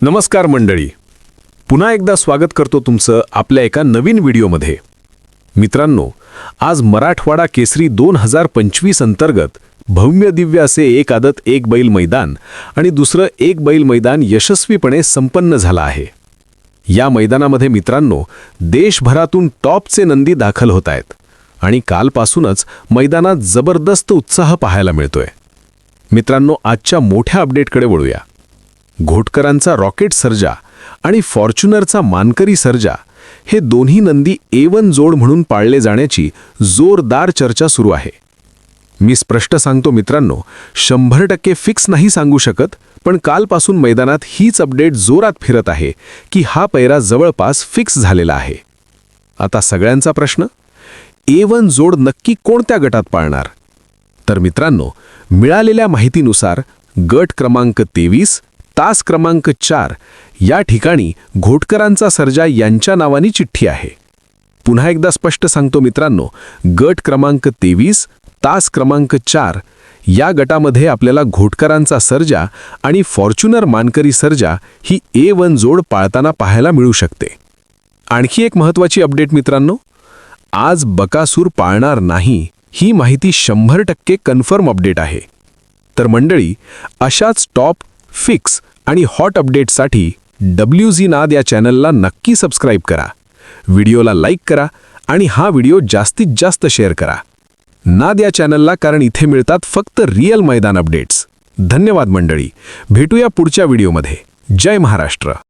नमस्कार मंडळी, पुन्हा एकदा स्वागत करतो तुमचं आपल्या एका नवीन व्हिडिओमध्ये. मित्रांनो, आज मराठवाडा केसरी 2025 अंतर्गत भव्य दिव्य असे एक आदत एक बैल मैदान आणि दुसरं एक बैल मैदान यशस्वीपणे संपन्न झालं आहे. या मैदानामध्ये मित्रांनो, देशभरातून टॉपचे नंदी दाखल होत आहेत आणि कालपासूनच मैदानात जबरदस्त उत्साह पाहायला मिळतोय. मित्रांनो, आजच्या मोठ्या अपडेटकडे वळूया. घोटकरांचा रॉकेट सर्जा आणि फॉर्च्युनरचा मानकरी सर्जा हे दोन्ही नंदी A1 जोड म्हणून पाळले जाण्याची जोरदार चर्चा सुरू आहे. मी स्पष्ट सांगतो मित्रांनो, 100% फिक्स नाही सांगू शकत, पण कालपासून मैदानात हीच अपडेट जोरात फिरत आहे की हा पैरा जवळपास फिक्स झालेला आहे. आता सगळ्यांचा प्रश्न, A1 जोड नक्की कोणत्या गटात पाळणार? तर मित्रांनो, मिळालेल्या माहितीनुसार गट क्रमांक 23 तास क्रमांक 4 या ठिकाणी घोटकरांचा सर्जा यांच्या नावानी चिठ्ठी आहे. पुन्हा एकदा स्पष्ट सांगतो मित्रांनो, गट क्रमांक 23 तास क्रमांक 4 या गटामध्ये आपल्याला घोटकरांचा सर्जा आणि फॉर्च्युनर मानकरी सर्जा ही A1 जोड पाळताना पाहायला मिळू शकते. आणखी एक महत्त्वाची अपडेट मित्रांनो, आज बकासूर पाळणार नाही ही माहिती 100% कन्फर्म अपडेट आहे. तर मंडळी, अशाच टॉप, फिक्स आणि हॉट अपडेट्ससाठी WZ नाद या चॅनलला नक्की सबस्क्राईब करा, व्हिडिओला लाईक करा आणि हा व्हिडिओ जास्तीत जास्त शेअर करा. नाद या चॅनलला, कारण इथे मिळतात फक्त रिअल मैदान अपडेट्स. धन्यवाद मंडळी, भेटूया पुढच्या व्हिडिओमध्ये. जय महाराष्ट्र.